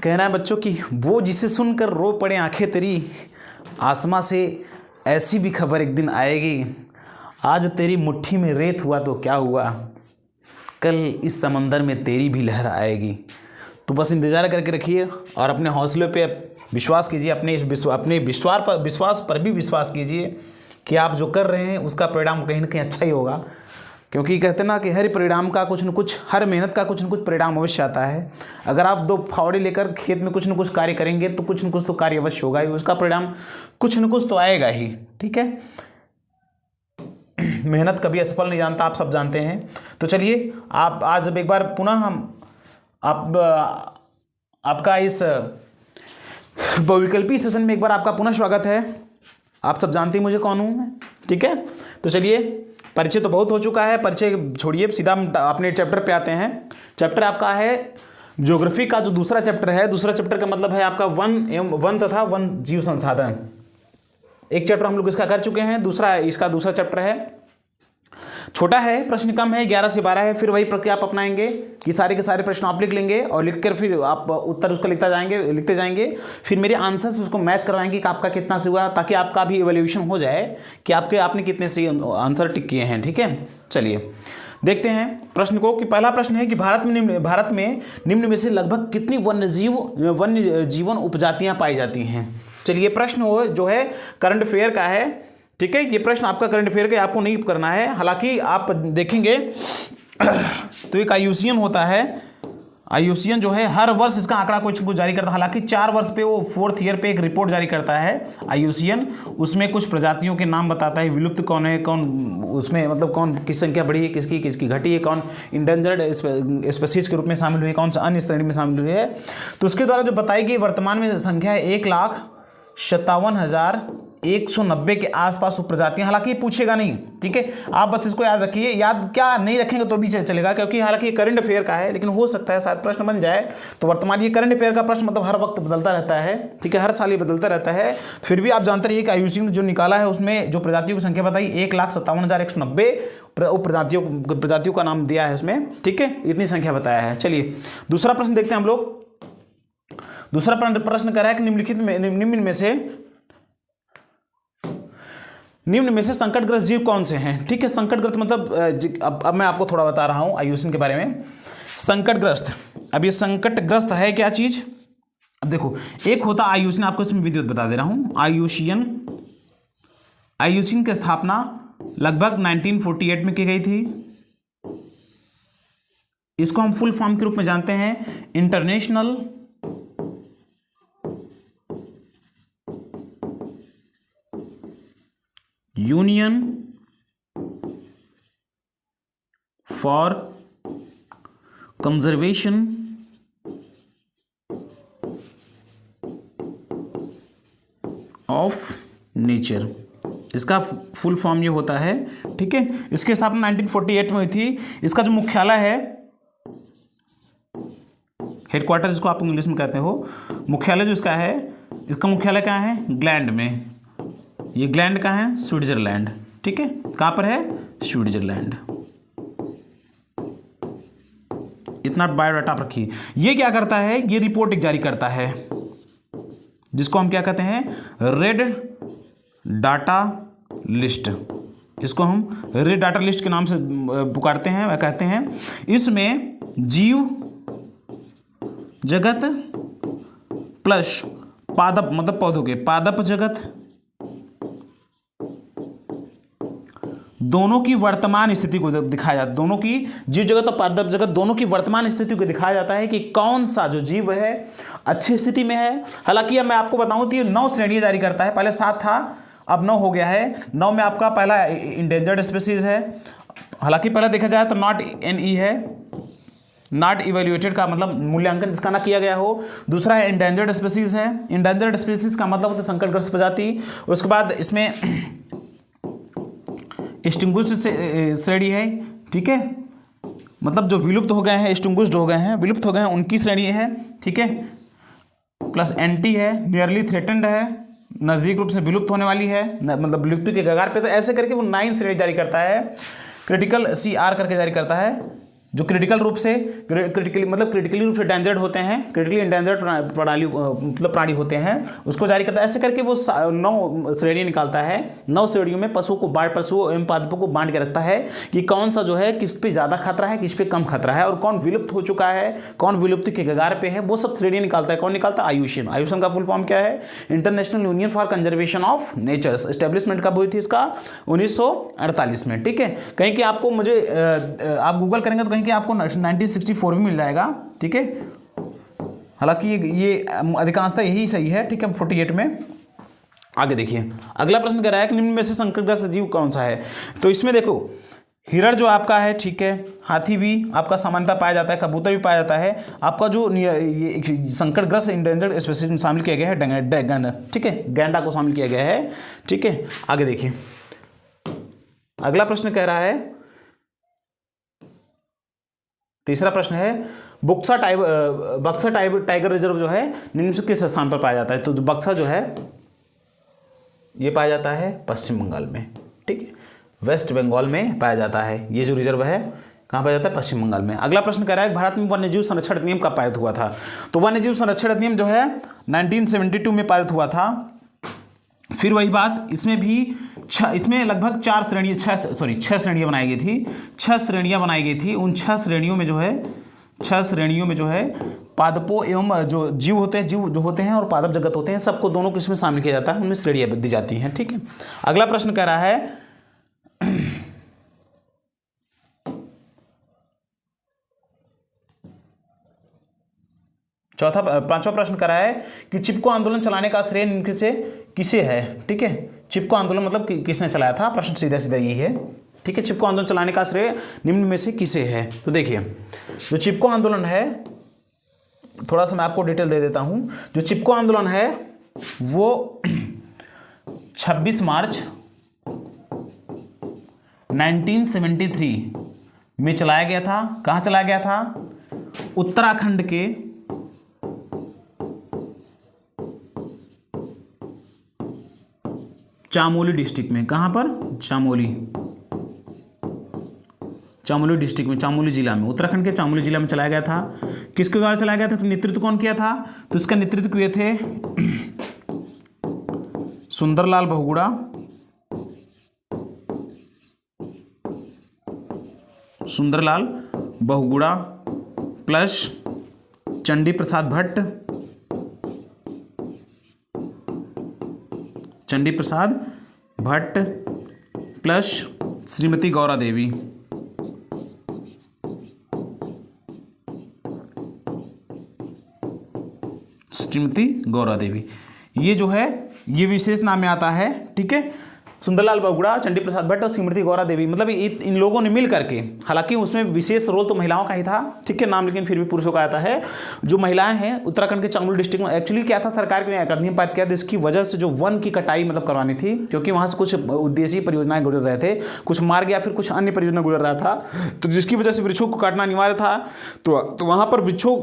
कहना है बच्चों कि वो जिसे सुनकर रो पड़े आंखें तेरी, आसमां से ऐसी भी खबर एक दिन आएगी। आज तेरी मुट्ठी में रेत हुआ तो क्या हुआ, कल इस समंदर में तेरी भी लहर आएगी। तो बस इंतज़ार करके रखिए और अपने हौसले पे विश्वास कीजिए, अपने विश्वास पर भी विश्वास कीजिए कि आप जो कर रहे हैं उसका परिणाम कहीं ना कहीं अच्छा ही होगा। क्योंकि कहते हैं ना कि हर परिणाम का कुछ न कुछ, हर मेहनत का कुछ न कुछ परिणाम अवश्य आता है। अगर आप 2 फावड़े लेकर खेत में कुछ न कुछ कार्य करेंगे तो कुछ न कुछ तो कार्य अवश्य होगा ही, उसका परिणाम कुछ न कुछ तो आएगा ही। ठीक है, मेहनत कभी असफल नहीं जानता, आप सब जानते हैं। तो चलिए आप आज अब एक बार पुनः आपका इस बहुविकल्पी सेशन में एक बार आपका पुनः स्वागत है। आप सब जानते हैं मुझे कौन हूँ मैं। ठीक है, तो चलिए परिचय तो बहुत हो चुका है, परिचय छोड़िए, सीधा हम अपने चैप्टर पे आते हैं। चैप्टर आपका है ज्योग्राफी का जो दूसरा चैप्टर है। दूसरा चैप्टर का मतलब है आपका वन तथा वन जीव संसाधन। एक चैप्टर हम लोग इसका कर चुके हैं, इसका दूसरा चैप्टर है। छोटा है, प्रश्न कम है, 11 से 12 है। फिर वही प्रक्रिया आप अपनाएंगे कि सारे के सारे प्रश्न आप लिख लेंगे और लिखकर फिर आप उत्तर उसका लिखते जाएंगे। फिर मेरे आंसर्स उसको मैच करवाएंगे कि आपका कितना से हुआ, ताकि आपका भी इवैल्यूएशन हो जाए कि आपने कितने से आंसर टिक किए हैं। ठीक है, चलिए देखते हैं प्रश्न को। कि पहला प्रश्न है कि भारत में निम्न में से लगभग कितनी वन्य जीवन उपजातियां पाई जाती हैं। चलिए प्रश्न जो है करंट अफेयर का है। ठीक है, ये प्रश्न आपका करंट अफेयर का, आपको नहीं करना है। हालांकि आप देखेंगे तो एक IUCN होता है। IUCN जो है हर वर्ष इसका आंकड़ा कुछ जारी करता है। हालांकि 4 वर्ष पे वो 4th ईयर पे एक रिपोर्ट जारी करता है IUCN। उसमें कुछ प्रजातियों के नाम बताता है, विलुप्त कौन है, कौन उसमें मतलब कौन किस संख्या बढ़ी है, किसकी घटी है, कौन इंडेंजर्ड स्पीशीज के रूप में शामिल हुई है, कौन सा अन्य श्रेणी में शामिल हुई है। तो उसके द्वारा जो बताई गई वर्तमान में संख्या है 1,57,190 के आसपास उपप्रजातियां। हालांकि पूछेगा नहीं, ठीक है, आप बस इसको याद रखिए। याद क्या नहीं रखेंगे तो भी चलेगा, क्योंकि हालांकि ये करंट अफेयर का है, लेकिन हो सकता है शायद प्रश्न बन जाए। तो वर्तमान ये करंट अफेयर का प्रश्न मतलब हर वक्त बदलता रहता है। ठीक है, हर साल ये बदलता रहता है। फिर भी आप जानते रहिए कि IUCN ने जो निकाला है उसमें जो प्रजातियों की संख्या बताई 1,57,190 प्रजातियों का नाम दिया है उसमें। ठीक है, इतनी संख्या बताया है। चलिए दूसरा प्रश्न देखते हैं हम लोग। दूसरा प्रश्न कह रहा है कि निम्न में से संकटग्रस्त जीव कौन से हैं। ठीक है, संकटग्रस्त मतलब अब मैं आपको थोड़ा बता रहा हूं IUCN के बारे में। संकटग्रस्त, अब ये संकटग्रस्त है क्या चीज। अब देखो, एक होता IUCN, आपको इसमें विधिवत बता दे रहा हूं। IUCN की स्थापना लगभग 1948 में की गई थी। इसको हम फुल फॉर्म के रूप में जानते हैं international union for conservation of nature. इसका फुल फॉर्म ये होता है। ठीक है, इसकी स्थापना 1948 में हुई थी। इसका जो मुख्यालय है, हेडक्वार्टर जिसको आप इंग्लिश में कहते हो, मुख्यालय जो इसका है, इसका मुख्यालय कहाँ है, ग्लैंड में। ये ग्लैंड कहाँ है, स्विट्जरलैंड। ठीक है, कहाँ पर है, स्विट्जरलैंड। इतना बायोडाटा आप रखिए। ये क्या करता है, ये रिपोर्ट एक जारी करता है जिसको हम क्या कहते हैं, रेड डाटा लिस्ट। इसको हम रेड डाटा लिस्ट के नाम से पुकारते हैं, वह कहते हैं। इसमें जीव जगत प्लस पादप, मतलब पौधों के पादप जगत, दोनों की वर्तमान स्थिति को दिखाया जाता है। दोनों की, जीव जगत और पादप जगत दोनों की वर्तमान स्थिति को दिखाया जाता है कि कौन सा जो जीव है अच्छी स्थिति में है। हालांकि अब मैं आपको बताऊं तो ये 9 श्रेणियां जारी करता है। पहले 7 था, अब 9 हो गया है। 9 में आपका पहला इंडेंजर्ड स्पीशीज है। हालांकि पहले देखा जाए तो नॉट NE है, नॉट इवेल्युएटेड का मतलब मूल्यांकन जिसका ना किया गया हो। दूसरा है इंडेंजर्ड स्पीशीज है। इंडेंजर्ड स्पीशीज का मतलब होता है संकटग्रस्त प्रजाति। उसके बाद इसमें एक्सटिंग्विश्ड श्रेणी है। ठीक है, मतलब जो विलुप्त हो गए हैं, एक्सटिंग्विश्ड हो गए हैं, विलुप्त हो गए हैं, उनकी श्रेणी है। ठीक है, प्लस NT है, नियरली थ्रेटेंड है, नजदीक रूप से विलुप्त होने वाली है, मतलब विलुप्ति के कगार पे। तो ऐसे करके वो 9 श्रेणी जारी करता है। क्रिटिकल CR करके जारी करता है। जो क्रिटिकल रूप से क्रिटिकली रूप से डेंजर्ड होते हैं, क्रिटिकली इंडेंजर्ड प्राणी होते हैं, उसको जारी करता है। ऐसे करके वो 9 श्रेणी निकालता है। 9 श्रेणियों में पशुओं एवं पादपों को बांट के रखता है कि कौन सा जो है किस पे ज़्यादा खतरा है, किस पे कम खतरा है, और कौन विलुप्त हो चुका है, कौन विलुप्ति के कगार पे है, वो सब श्रेणी निकालता है। कौन निकालता है? आयुषन। आयुषन का फुल फॉर्म क्या है? International union for conservation of nature. Establishment कब हुई थी इसका? 1948 में। ठीक है, कहीं कि आपको आप गूगल करेंगे तो कहीं कि आपको 1964 में मिल जाएगा। ठीक है, हालांकि ये अधिकांशतः यही सही है। ठीक है, 48 में। आगे देखिए, अगला प्रश्न कह रहा है कि निम्न में से संकटग्रस्त जीव कौन सा है? तो इसमें देखो, हिरण जो आपका है, ठीक है, हाथी भी आपका सामान्यतः पाया जाता है, कबूतर भी पाया जाता है। आपका जो ये संकटग्रस्त इंडेंजर्ड स्पीशीज में शामिल किया गया है गैंडा। ठीक है, गैंडा को शामिल किया गया है। ठीक है, आगे देखिए, अगला प्रश्न कह रहा है, तीसरा प्रश्न है, बक्सा टाइगर रिजर्व जो है निम्न से किस स्थान पर पाया जाता है? तो जो बक्सा जो है ये पाया जाता है पश्चिम बंगाल में। ठीक है, वेस्ट बंगाल में पाया जाता है। ये जो रिजर्व है कहाँ पाया जाता है? पश्चिम बंगाल में। अगला प्रश्न कह रहा है, भारत में वन्यजीव संरक्षण अधिनियम कब पारित हुआ था? तो वन्यजीव संरक्षण अधिनियम जो है 1972 में पारित हुआ था। फिर वही बात, इसमें लगभग 6 श्रेणियाँ बनाई गई थी। 6 श्रेणियाँ बनाई गई थी। उन 6 श्रेणियों में जो है पादपों एवं जो जीव जो होते हैं और पादप जगत होते हैं, सबको दोनों को इसमें शामिल किया जाता है, उनमें श्रेणियाँ दी जाती हैं। ठीक है, अगला प्रश्न कह रहा है, पांचवा प्रश्न करा है कि चिपको आंदोलन चलाने का श्रेय निम्न से किसे है? ठीक है, चिपको आंदोलन मतलब किसने चलाया था? प्रश्न सीधा सीधा यही है। ठीक है, चिपको आंदोलन चलाने का श्रेय निम्न में से किसे है? तो देखिए, जो चिपको आंदोलन है, थोड़ा सा मैं आपको डिटेल दे देता हूं। जो चिपको आंदोलन है वो 26 मार्च 1973 में चलाया गया था। कहाँ चलाया गया था? उत्तराखंड के चामोली डिस्ट्रिक्ट में। कहां पर? चामोली डिस्ट्रिक्ट में, चामोली जिला में, उत्तराखंड के चामोली जिला में चलाया गया था। किसके द्वारा चलाया गया था? तो नेतृत्व कौन किया था? तो इसका नेतृत्व किए थे सुंदरलाल बहुगुणा, प्लस चंडी प्रसाद भट्ट प्लस श्रीमती गौरा देवी। ये जो है ये विशेष नाम में आता है। ठीक है, सुंदरलाल बहुगुणा, चंडी प्रसाद भट्ट और श्रीमती गौरा देवी, मतलब इन लोगों ने मिल करके, हालांकि उसमें विशेष रोल तो महिलाओं का ही था। ठीक है, नाम लेकिन फिर भी पुरुषों का आता है। जो महिलाएं हैं उत्तराखंड के चामोली डिस्ट्रिक्ट में, एक्चुअली क्या था, सरकार ने एक अधिनियम पारित किया जिसकी वजह से जो वन की कटाई करवानी थी, क्योंकि वहां से कुछ उद्देश्य परियोजनाएं गुजर रहे थे, कुछ मार्ग या फिर कुछ अन्य परियोजना गुजर रहा था, तो जिसकी वजह से वृक्षों को काटना अनिवार्य था। तो वहां पर वृक्षों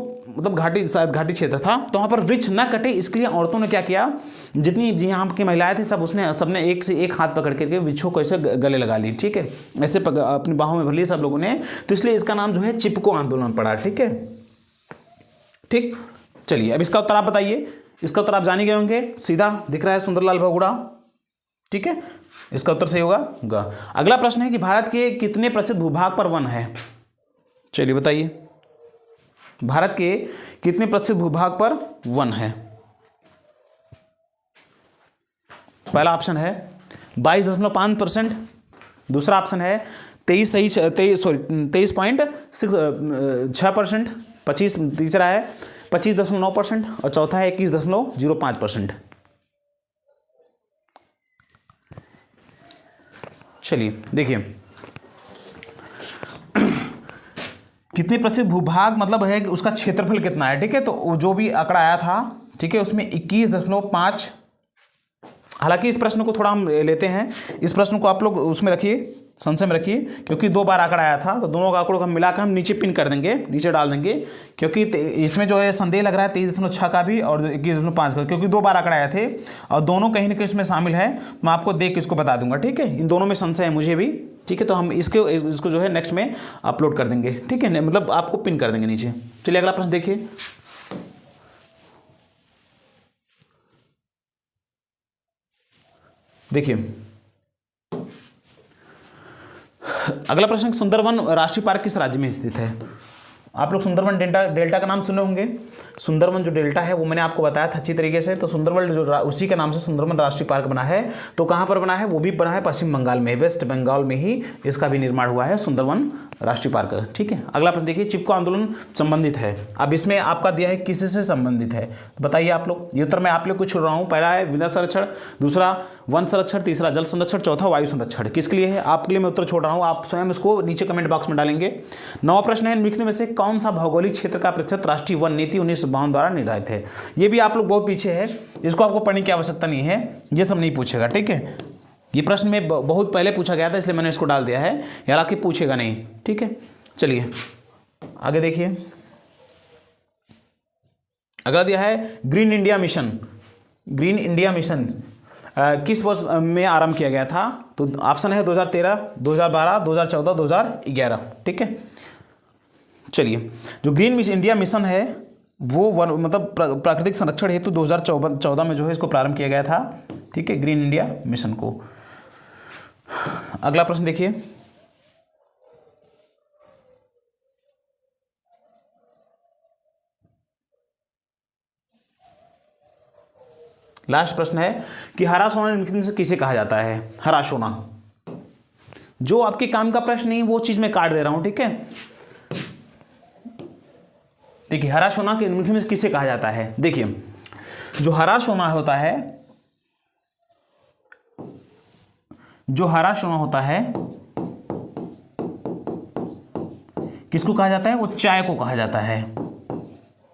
घाटी क्षेत्र था, तो वहां पर वृक्ष न कटे, इसके लिए औरतों ने क्या किया, जितनी यहाँ की महिलाएं थी सबने एक से एक हाथ पकड़ करके वृक्षों को ऐसे गले लगा ली। ठीक है, ऐसे अपनी बाहों में भर ली सब लोगों ने, तो इसलिए इसका नाम जो है चिपको आंदोलन पड़ा। ठीक है, ठीक, चलिए अब इसका उत्तर आप बताइए। इसका उत्तर आप जान ही गए होंगे, सीधा दिख रहा है सुंदरलाल बहुगुणा। ठीक है, इसका उत्तर सही होगा। अगला प्रश्न है कि भारत के कितने प्रतिशत भूभाग पर वन है? चलिए बताइए, भारत के कितने प्रतिशत भूभाग पर वन है? पहला ऑप्शन है 22.5%, दूसरा ऑप्शन है 23.6%, 25, तीसरा है 25.9% और चौथा है 21.05%। चलिए देखिए, कितने प्रतिशत भूभाग मतलब है कि उसका क्षेत्रफल कितना है। ठीक है, तो जो भी आंकड़ा आया था, ठीक है, उसमें 21.5, हालांकि इस प्रश्न को थोड़ा हम लेते हैं, इस प्रश्न को आप लोग उसमें रखिए, संशय में रखिए, क्योंकि 2 बार आंकड़ा आया था, तो दोनों का आंकड़ों को हम मिलाकर हम नीचे पिन कर देंगे, नीचे डाल देंगे, क्योंकि इसमें जो है संदेह लग रहा है 23.6 का भी और 21.5 का, क्योंकि 2 बार आंकड़ा आए थे और दोनों कहीं ना कहीं इसमें शामिल है। मैं आपको देख के इसको बता दूंगा, ठीक है। इन दोनों में संशय है मुझे भी, ठीक है। तो हम इसको जो है नेक्स्ट में अपलोड कर देंगे, ठीक है, मतलब आपको पिन कर देंगे नीचे। चलिए अगला प्रश्न देखिए। देखिए अगला प्रश्न, सुंदरवन राष्ट्रीय पार्क किस राज्य में स्थित है? आप लोग सुंदरवन डेल्टा का नाम सुने होंगे। सुंदरवन जो डेल्टा है वो मैंने आपको बताया था अच्छी तरीके से। तो सुंदरवन जो उसी के नाम से सुंदरवन राष्ट्रीय पार्क बना है। तो कहाँ पर बना है? वो भी बना है पश्चिम बंगाल में, वेस्ट बंगाल में ही इसका भी निर्माण हुआ है, सुंदरवन राष्ट्रीय पार्क, ठीक है। अगला प्रश्न देखिए, चिपको आंदोलन संबंधित है। अब इसमें आपका दिया है किससे संबंधित है, तो बताइए आप लोग। ये उत्तर मैं आप लोग को छोड़ रहा हूँ। पहला है विद्युत संरक्षण, दूसरा वन संरक्षण, तीसरा जल संरक्षण, चौथा वायु संरक्षण। किसके लिए है? आपके लिए मैं उत्तर छोड़ रहा हूँ, आप स्वयं इसको नीचे कमेंट बॉक्स में डालेंगे। 9वां प्रश्न है, निम्नलिखित में से कौन सा भौगोलिक क्षेत्र का प्रतिशत राष्ट्रीय वन नीति 1952 द्वारा निर्धारित है? ये भी आप लोग बहुत पीछे है, इसको आपको पढ़ने की आवश्यकता नहीं है, ये सब नहीं पूछेगा, ठीक है। ये प्रश्न में बहुत पहले पूछा गया था, इसलिए मैंने इसको डाल दिया है, हालांकि पूछेगा नहीं, ठीक है। चलिए आगे देखिए। अगला दिया है green India mission. Green India mission किस वर्ष में आरंभ किया गया था? तो ऑप्शन है 2013, 2012, 2014, 2011, ठीक है। चलिए, जो ग्रीन इंडिया मिशन है वो मतलब प्राकृतिक संरक्षण हेतु 2014 में जो है इसको प्रारंभ किया गया था, ठीक है, ग्रीन इंडिया मिशन को। अगला प्रश्न देखिए। लास्ट प्रश्न है कि हरा सोना निम्नलिखित में से किसे कहा जाता है? हरा सोना, जो आपके काम का प्रश्न नहीं वो चीज मैं काट दे रहा हूं, ठीक है। देखिए, हरा सोना के निम्नलिखित में किसे कहा जाता है? देखिए, जो हरा सोना होता है, जो हरा सोना होता है किसको कहा जाता है? वो चाय को कहा जाता है।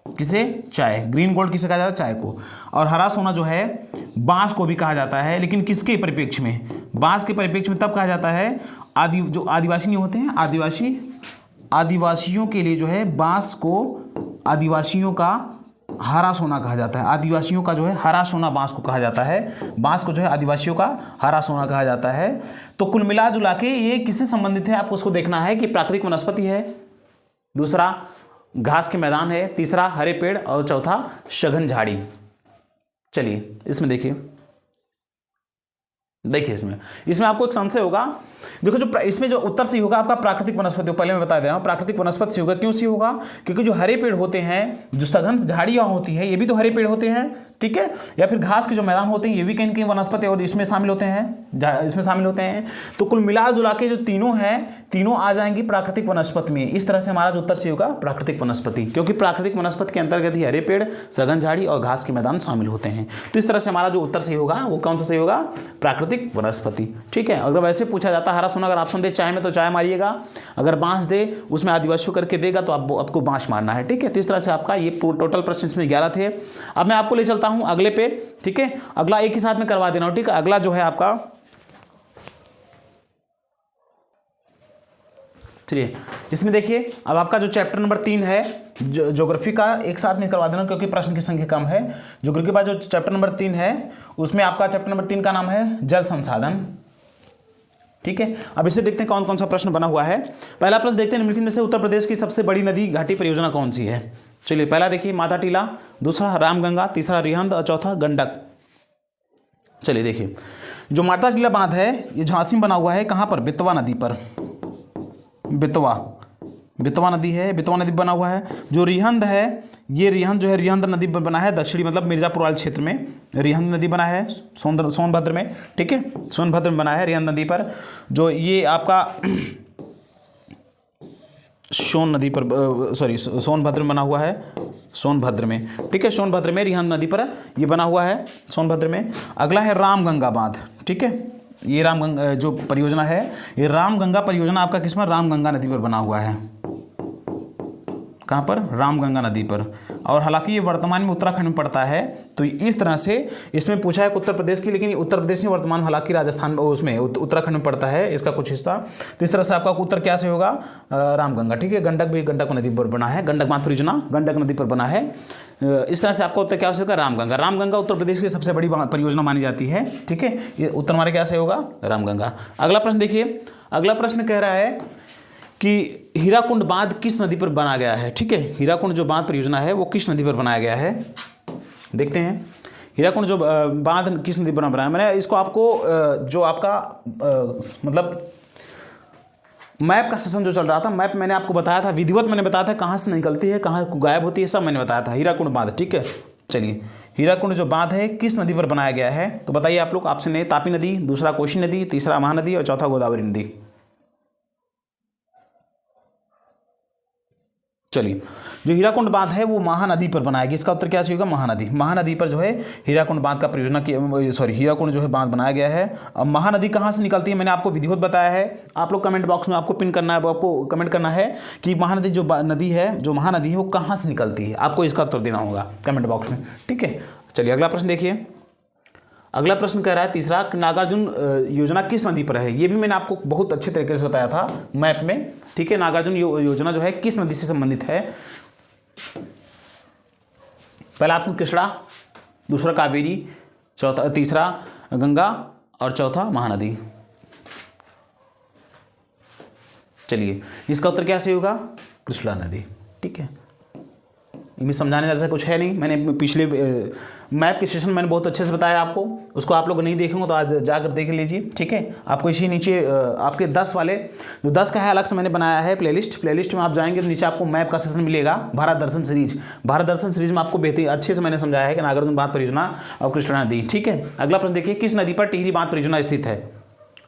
किसे? चाय। ग्रीन गोल्ड किसे कहा जाता है? चाय को। और हरा सोना जो है बांस को भी कहा जाता है, लेकिन किसके परिप्रेक्ष्य में? बांस के परिप्रेक्ष्य में तब कहा जाता है जो आदिवासी नहीं होते हैं, आदिवासियों के लिए जो है बांस को आदिवासियों का हरा सोना कहा जाता है। आदिवासियों का जो है हरा सोना बांस को कहा जाता है, बांस को जो है आदिवासियों का हरा सोना कहा जाता है। तो कुल मिला जुला के ये किससे संबंधित है आपको उसको देखना है कि प्राकृतिक वनस्पति है, दूसरा घास के मैदान है, तीसरा हरे पेड़ और चौथा सघन झाड़ी। चलिए इसमें देखिए, इसमें आपको एक संशय होगा। देखो, जो इसमें जो उत्तर सही होगा आपका प्राकृतिक वनस्पति, पहले मैं बता दे रहा हूँ, प्राकृतिक वनस्पति से होगा। क्यों सही होगा? क्योंकि जो हरे पेड़ होते हैं, जो सघन झाड़ियाँ होती है, ये भी तो हरे पेड़ होते हैं, ठीक है। या फिर घास के जो मैदान होते हैं ये भी कहीं ना कहीं वनस्पति और इसमें शामिल होते हैं, तो कुल मिला जुला के जो तीनों हैं, तीनों आ जाएंगी प्राकृतिक वनस्पति में। इस तरह से हमारा जो उत्तर सही होगा प्राकृतिक वनस्पति, क्योंकि प्राकृतिक वनस्पति के अंतर्गत ही हरे पेड़, सघन झाड़ी और घास के मैदान शामिल होते हैं। तो इस तरह से हमारा जो उत्तर सही होगा वो कौन सा सही होगा? प्राकृतिक वनस्पति, ठीक है। अगर वैसे पूछा जाता हरा सोना, अगर ऑप्शन दे चाय में तो चाय मारिएगा, अगर बांस दे उसमें आदिवासियों करके देगा तो आपको बांस मारना है, ठीक है। तो इस तरह से आपका ये टोटल प्रश्न इसमें 11 थे। अब मैं आपको ले चलता हूं अगले पे, ठीक है। अगला एक ही साथ में करवा देना, ठीक है। अगला जो है आपका, चलिए इसमें देखिए, अब आपका जो चैप्टर नंबर 3 है ज्योग्राफी का, एक साथ में करवा देना क्योंकि प्रश्न की संख्या कम है। ज्योग्राफी के बाद जो चैप्टर नंबर 3 है उसमें आपका चैप्टर नंबर 3 का नाम है जल संसाधन, ठीक है। अब इसे देखते हैं कौन कौन सा प्रश्न बना हुआ है। पहला प्रश्न देखते हैं, निम्नलिखित में से उत्तर प्रदेश की सबसे बड़ी नदी घाटी परियोजना कौन सी है? चलिए पहला देखिए माता टीला, दूसरा रामगंगा, तीसरा रिहंद और चौथा गंडक। चलिए देखिए, जो माता टीला बांध है ये झांसी में बना हुआ है, कहाँ पर? बेतवा नदी पर, बेतवा नदी है, बेतवा नदी बना हुआ है। जो रिहंद है, ये रिहंद जो है रिहंद नदी बना है दक्षिणी मतलब मिर्जापुर वाले क्षेत्र में रिहंद नदी बना है, सोनभद्र में, ठीक है, सोनभद्र में बना है रिहंद नदी पर। जो ये आपका सोनभद्र में बना हुआ है, सोनभद्र में, ठीक है, सोनभद्र में रिहंद नदी पर ये बना हुआ है, सोनभद्र में। अगला है रामगंगा बांध, ठीक है। ये रामगंगा जो परियोजना है, ये रामगंगा परियोजना आपका किस में? रामगंगा नदी पर बना हुआ है। कहाँ पर, रामगंगा नदी पर। और हालांकि ये वर्तमान में उत्तराखंड में पड़ता है, तो इस तरह से इसमें पूछा है उत्तर प्रदेश की, लेकिन उत्तर प्रदेश में वर्तमान हालांकि राजस्थान उसमें उत्तराखंड में पड़ता है इसका कुछ हिस्सा। तो इस तरह से आपका उत्तर क्या से होगा, रामगंगा। ठीक है, गंडक भी गंडक नदी पर बना है, गंडक बांध परियोजना गंडक नदी पर बना है। इस तरह से आपका उत्तर क्या से होगा, रामगंगा। रामगंगा उत्तर प्रदेश की सबसे बड़ी परियोजना मानी जाती है। ठीक है, ये उत्तर हमारे क्या से होगा, रामगंगा। अगला प्रश्न देखिए, अगला प्रश्न कह रहा है कि हीराकुंड बांध किस नदी पर बनाया गया है। ठीक है, हीराकुंड जो बांध परियोजना है वो किस नदी पर बनाया गया है, देखते हैं। हीराकुंड जो बांध किस नदी पर बनाया, मैंने इसको आपको जो आपका मतलब मैप का सेशन जो चल रहा था, मैप मैंने आपको बताया था, विधिवत मैंने बताया था कहाँ से निकलती है, कहाँ गायब होती है, सब मैंने बताया था। हीराकुंड बांध, ठीक है। चलिए, हीराकुंड जो बांध है किस नदी पर बनाया गया है, तो बताइए आप लोग। ऑप्शन ए तापी नदी, दूसरा कोशी नदी, तीसरा महानदी और चौथा गोदावरी नदी। चलिए, जो हीराकुंड बांध है वो महानदी पर बनाया गया, इसका उत्तर क्या होगा, महानदी। महानदी पर जो है हीराकुंड बांध का परियोजना की हीराकुंड जो है बांध बनाया गया है। अब महानदी कहाँ से निकलती है मैंने आपको विधिवत बताया है। आप लोग कमेंट बॉक्स में आपको पिन करना है, आपको कमेंट करना है कि महानदी जो नदी है, जो महानदी है वो कहाँ से निकलती है, आपको इसका उत्तर देना होगा कमेंट बॉक्स में। ठीक है, चलिए अगला प्रश्न देखिए। अगला प्रश्न कह रहा है तीसरा, नागार्जुन योजना किस नदी पर है। ये भी मैंने आपको बहुत अच्छे तरीके से बताया था मैप में। ठीक है, नागार्जुन योजना जो है किस नदी से संबंधित है। पहला ऑप्शन कृष्णा, दूसरा कावेरी, चौथा तीसरा गंगा और चौथा महानदी। चलिए, इसका उत्तर क्या सही होगा, कृष्णा नदी। ठीक है, इनमें समझाने जैसा कुछ है नहीं। मैंने पिछले मैप के सेशन मैंने बहुत अच्छे से बताया आपको, उसको आप लोग नहीं देखेंगे तो आज जाकर देख लीजिए। ठीक है, आपको इसी नीचे आपके 10 वाले जो 10 का है अलग से मैंने बनाया है प्लेलिस्ट में आप जाएंगे तो नीचे आपको मैप का सेशन मिलेगा, भारत दर्शन सीरीज। भारत दर्शन सीरीज में आपको बेहतरीन अच्छे से मैंने समझाया है कि नागार्जुन बांध परियोजना और कृष्णा नदी। ठीक है, अगला प्रश्न देखिए, किस नदी पर टिहरी बांध परियोजना स्थित है।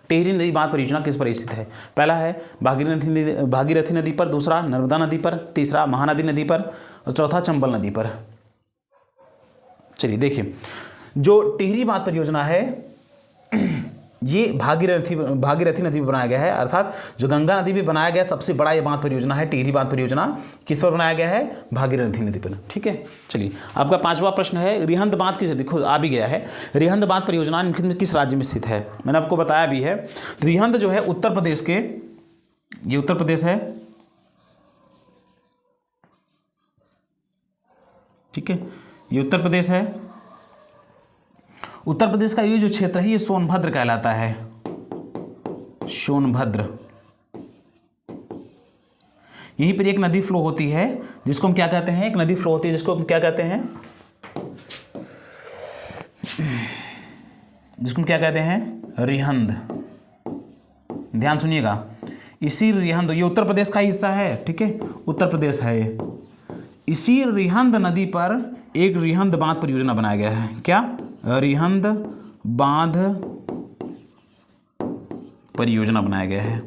टिहरी नदी बांध परियोजना किस पर स्थित है। पहला है भागीरथी नदी पर, दूसरा नर्मदा नदी पर, तीसरा महानदी नदी पर और चौथा चंबल नदी पर। चलिए देखिए, जो टिहरी बांध परियोजना है ये भागीरथी नदी पर बनाया गया है, अर्थात जो गंगा नदी में बनाया गया सबसे बड़ा ये बांध परियोजना है टिहरी बांध परियोजना। किस पर बनाया गया है, भागीरथी नदी पर। ठीक है, चलिए आपका 5वां प्रश्न है, रिहंद बांध किस, देखो आ भी गया है, रिहंद बांध परियोजना किस राज्य में स्थित है। मैंने आपको बताया भी है, रिहंद जो है उत्तर प्रदेश के, ये उत्तर प्रदेश है। ठीक है, ये उत्तर प्रदेश है। उत्तर प्रदेश का ये जो क्षेत्र है ये सोनभद्र कहलाता है, सोनभद्र। यहीं पर एक नदी फ्लो होती है जिसको हम क्या कहते हैं, एक नदी फ्लो होती है जिसको हम क्या कहते हैं, जिसको हम क्या कहते हैं, रिहंद। ध्यान सुनिएगा, इसी रिहंद, ये उत्तर प्रदेश का हिस्सा है। ठीक है, उत्तर प्रदेश है ये। इसी रिहंद नदी पर एक रिहंद बांध परियोजना बनाया गया है। क्या, रिहंद बांध परियोजना बनाया गया है।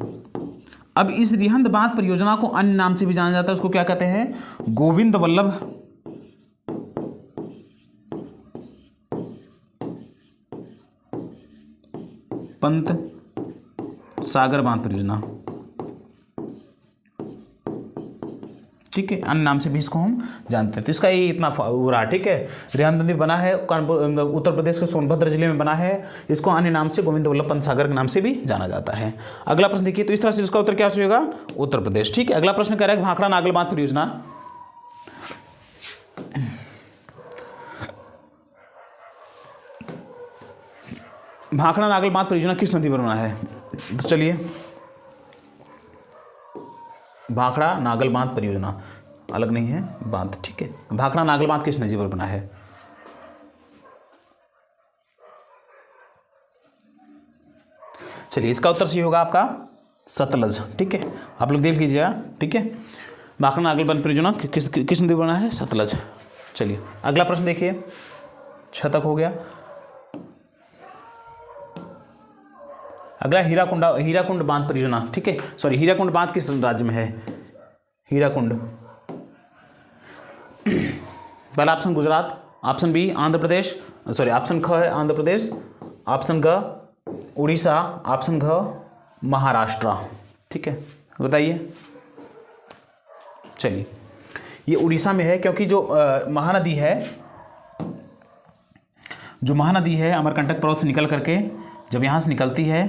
अब इस रिहंद बांध परियोजना को अन्य नाम से भी जाना जाता है, उसको क्या कहते हैं, गोविंद वल्लभ पंत सागर बांध परियोजना। ठीक है, अन्य नाम से भी इसको हम जानते हैं। तो इसका ये इतना हो रहा। ठीक है, रिहंद नदी बना है उत्तर प्रदेश के सोनभद्र जिले में बना है, इसको अन्य नाम से गोविंद वल्लभ पंत सागर के नाम से भी जाना जाता है। अगला प्रश्न देखिए, तो इस तरह से इसका उत्तर क्या होगा, उत्तर प्रदेश। ठीक है, अगला प्रश्न कह रहा है भाखड़ा नागल बांध परियोजना, भाखड़ा नागल बांध परियोजना किस नदी पर बना है। तो चलिए, भाखड़ा नागल बांध परियोजना अलग नहीं है, बांध। ठीक है, भाखड़ा नागल बांध किस नदी पर बना है। चलिए, इसका उत्तर सही होगा आपका सतलज। ठीक है, आप लोग देख लीजिएगा। ठीक है, भाखड़ा नागल बांध परियोजना किस नदी पर बना है, सतलज। चलिए अगला प्रश्न देखिए, 6 तक हो गया। अगला हीराकुंड बांध परियोजना। ठीक है, सॉरी, हीराकुंड बांध किस राज्य में है, हीराकुंड। पहला option Gujarat, option B Andhra Pradesh, sorry option ख है आंध्र प्रदेश, ऑप्शन ग उड़ीसा, ऑप्शन घ महाराष्ट्र। ठीक है, बताइए। चलिए, ये उड़ीसा में है, क्योंकि जो महानदी है अमरकंटक पर्वत से निकल करके जब यहाँ से निकलती है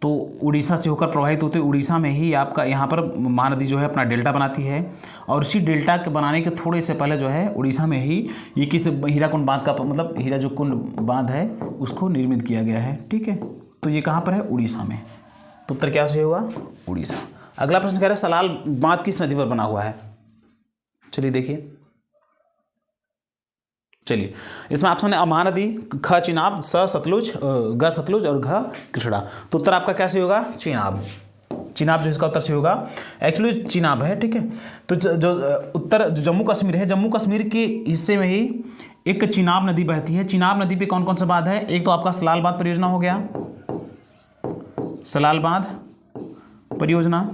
तो उड़ीसा से होकर प्रवाहित होते उड़ीसा में ही आपका यहाँ पर महानदी जो है अपना डेल्टा बनाती है, और इसी डेल्टा के बनाने के थोड़े से पहले जो है उड़ीसा में ही ये किस हीराकुंड बांध का मतलब हीरा जो कुंड बांध है उसको निर्मित किया गया है। ठीक है, तो ये कहाँ पर है? उड़ीसा में। तो उत्तर क्या से होगा? उड़ीसा। अगला प्रश्न कह रहा है सलाल बांध किस नदी पर बना हुआ है? चलिए देखिए, चलिए इसमें ऑप्शन है महानदी, ख चिनाब, स सतलुज, ग सतलुज और घ कृष्णा। तो उत्तर आपका कैसे होगा? चिनाब। चिनाब जो इसका उत्तर से होगा, एक्चुअली चिनाब है। ठीक है, तो जो उत्तर जो जम्मू कश्मीर है, जम्मू कश्मीर के हिस्से में ही एक चिनाब नदी बहती है। चिनाब नदी पे कौन कौन सा बांध है? एक तो आपका सलाल बांध परियोजना हो गया, सलाल बांध परियोजना,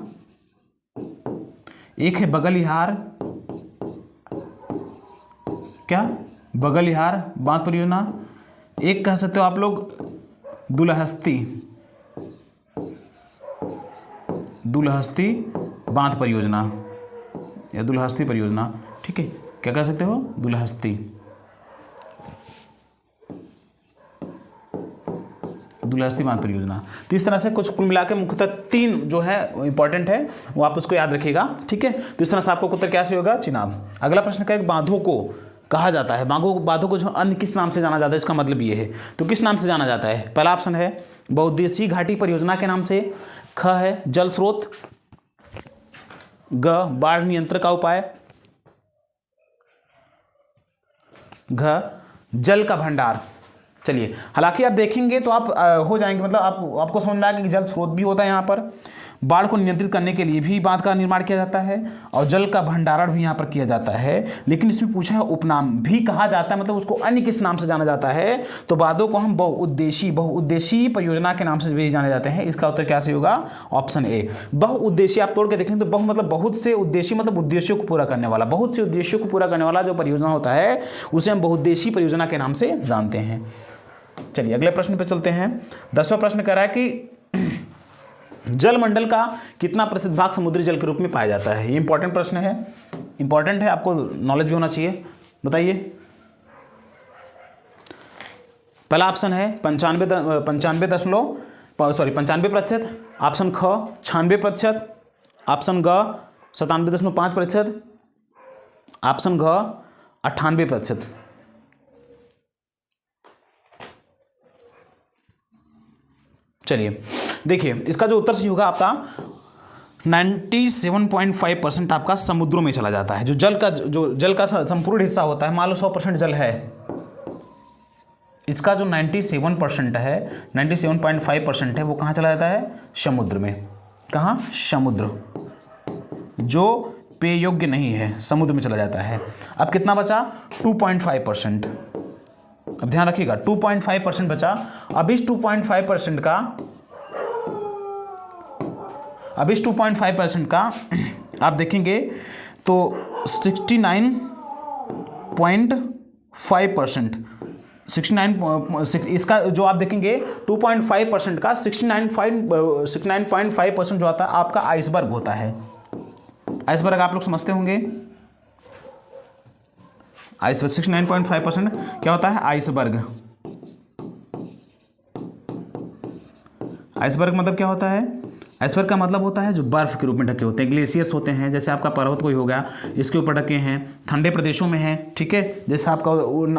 एक है बगलिहार, क्या बगलिहार बांध परियोजना, एक कह सकते हो आप लोग दुलहस्ती बांध परियोजना या दुलहस्ती परियोजना। ठीक है, क्या कह सकते हो? दुलहस्ती बांध परियोजना। तो इस तरह से कुछ कुल मिला के मुख्यतः 3 जो है इंपॉर्टेंट है वो आप उसको याद रखिएगा। ठीक है, तो इस तरह से आपको उत्तर कैसे होगा? चिनाब। अगला प्रश्न क्या है? बांधों को कहा जाता है, बांधों को जो अन्य किस नाम से जाना जाता है? इसका मतलब ये है, तो किस नाम से जाना जाता है? पहला ऑप्शन है बहुउद्देशीय घाटी परियोजना के नाम से, ख है जल स्रोत, ग बाढ़ नियंत्रण का उपाय, घ जल का भंडार। चलिए, हालांकि आप देखेंगे तो आप हो जाएंगे, मतलब आपको समझ में आएगा कि जल स्रोत भी होता है यहाँ पर, बाढ़ को नियंत्रित करने के लिए भी बांध का निर्माण किया जाता है और जल का भंडारण भी यहाँ पर किया जाता है। लेकिन इसमें पूछा है उपनाम भी कहा जाता है, मतलब उसको अन्य किस नाम से जाना जाता है? तो बांधों को हम बहुउद्देशीय परियोजना के नाम से भी जाने जाते हैं। इसका उत्तर क्या से होगा? ऑप्शन ए बहुउद्देशीय। आप तोड़ के देखें तो बहु मतलब बहुत से उद्देश्य, मतलब उद्देश्यों को पूरा करने वाला, बहुत से उद्देश्यों को पूरा करने वाला जो परियोजना होता है उसे हम बहुउद्देशीय परियोजना के नाम से जानते हैं। चलिए अगले प्रश्न पे चलते हैं। 10वां प्रश्न कह रहा है कि जलमंडल का कितना प्रतिशत भाग समुद्री जल के रूप में पाया जाता है? ये इंपॉर्टेंट प्रश्न है, इंपॉर्टेंट है, आपको नॉलेज भी होना चाहिए। बताइए। पहला ऑप्शन है 95%, ऑप्शन ख 96%, ऑप्शन ग 97.5%, ऑप्शन घ 98%। चलिए देखिए, इसका जो उत्तर सही होगा आपका 97.5% आपका समुद्रों में चला जाता है। जो जल का संपूर्ण हिस्सा होता है, मान लो 100% जल है, इसका जो 97% है, 97.5% है, वो कहाँ चला जाता है? समुद्र में। कहाँ? समुद्र। जो पेय योग्य नहीं है समुद्र में चला जाता है। अब कितना बचा? 2.5%। अब ध्यान रखिएगा 2.5% बचा। अब इस 2.5% का आप देखेंगे तो 69.5% इसका जो आप देखेंगे 2.5% का 69.5% जो आता है आपका आइसबर्ग होता है। आइसबर्ग आप लोग समझते होंगे। आइसबर्ग 69.5% क्या होता है? आइसबर्ग। आइसबर्ग मतलब क्या होता है? आइसबर्ग का मतलब होता है जो बर्फ के रूप में ढके होते हैं, ग्लेशियर्स होते हैं। जैसे आपका पर्वत कोई हो गया, इसके ऊपर ढके हैं, ठंडे प्रदेशों में है। ठीक है, जैसे आपका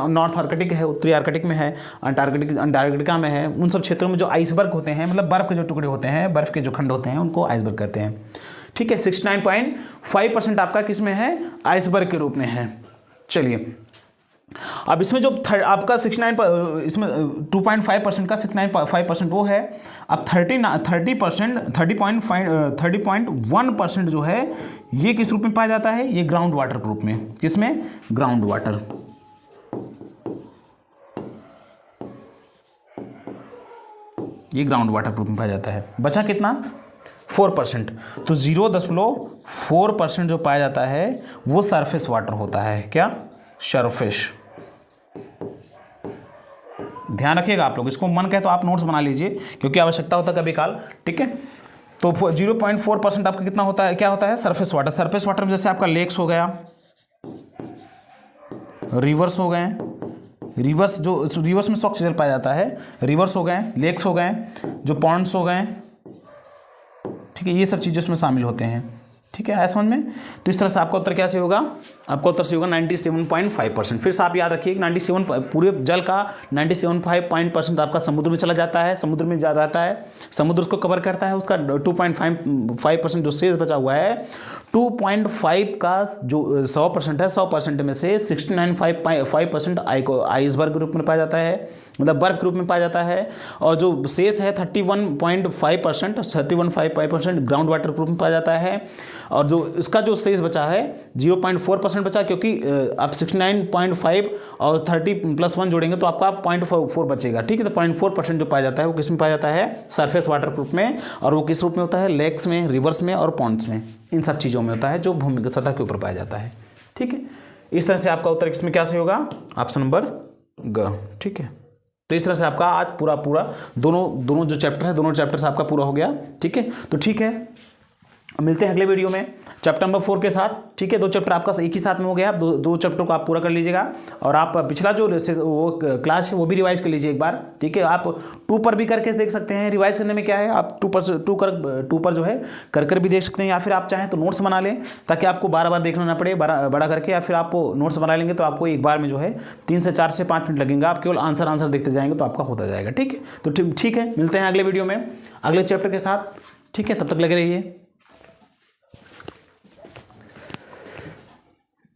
नॉर्थ आर्कटिक है, उत्तरी आर्कटिक में है, अंटार्कटिका में है, उन सब क्षेत्रों में जो आइसबर्ग होते हैं, मतलब बर्फ के जो टुकड़े होते हैं, बर्फ के जो खंड होते हैं, उनको आइसबर्ग कहते हैं। ठीक है, 69.5% आपका किस में है? आइसबर्ग के रूप में है। चलिए अब इसमें जो आपका इसमें 2.5% का 69.5% वो है। अब 30.1% जो है ये किस रूप में पाया जाता है? ये ग्राउंड वाटर के रूप में। किसमें? Ground water. ये ग्राउंड वाटर के रूप में पाया जाता है। बचा कितना? 4%। तो 0.4% जो पाया जाता है वो सरफेस वाटर होता है। क्या? सरफेस। ध्यान रखिएगा आप लोग, इसको मन कहे तो आप नोट्स बना लीजिए क्योंकि आवश्यकता होता है कभी काल। ठीक है, तो 0.4% आपका कितना होता है? क्या होता है? Surface water. सरफेस वाटर में जैसे आपका लेक्स हो गया, रिवर्स हो गए, रिवर्स जो रिवर्स में सॉक्स जल पाया जाता है, रिवर्स हो गए, लेक्स हो गए, जो पॉन्ड्स हो गए, ठीक है, ये सब चीज़ें उसमें शामिल होते हैं। ठीक है, आया समझ में। तो इस तरह से आपका उत्तर क्या से होगा, आपका उत्तर से होगा 97.5%। फिर से आप याद रखिए 97 पूरे जल का 97.5% आपका समुद्र में चला जाता है, समुद्र में जा रहता है, समुद्र उसको कवर करता है। उसका 2.5% जो शेष बचा हुआ है, 2.5 का जो 100% है, 100% में से 69.5% आइसबर्ग के रूप में पाया जाता है, मतलब बर्फ के रूप में पाया जाता है। और जो शेष है 31.5% ग्राउंड वाटर के रूप में पाया जाता है। और जो इसका जो शेष बचा है 0.4% बचा, क्योंकि आप 69.5 और 30+1 जोड़ेंगे तो आपका 0.4 बचेगा। ठीक है, तो 0.4% जो पाया जाता है वो किस में पाया जाता है, सरफेस वाटर के रूप में। और वो किस रूप में होता है, लेक्स में, रिवर्स में और पॉन्ड्स में, इन सब चीज़ों में होता है जो भूमि सतह के ऊपर पाया जाता है। ठीक है, इस तरह से आपका उत्तर किसमें क्या से होगा, ऑप्शन नंबर ग। ठीक है, तो इस तरह से आपका आज पूरा दोनों जो चैप्टर है, दोनों चैप्टर से आपका पूरा हो गया। ठीक है, तो ठीक है, मिलते हैं अगले वीडियो में चैप्टर नंबर 4 के साथ। ठीक है, 2 चैप्टर आपका एक ही साथ में हो गया। आप दो चैप्टर को आप पूरा कर लीजिएगा। और आप पिछला जो वो क्लास है वो भी रिवाइज कर लीजिए एक बार। ठीक है, आप 2 पर भी करके देख सकते हैं। रिवाइज करने में क्या है, आप 2 पर जो है कर भी देख सकते हैं, या फिर आप चाहें तो नोट्स बना लें, ताकि आपको बार देखना ना पड़े बड़ा करके। या फिर आप नोट्स बना लेंगे तो आपको एक बार में जो है 3 से 4 से 5 मिनट लगेंगे, आप केवल आंसर देखते जाएंगे तो आपका होता जाएगा। ठीक है, तो ठीक है, मिलते हैं अगले वीडियो में अगले चैप्टर के साथ। ठीक है, तब तक लगे रहिए।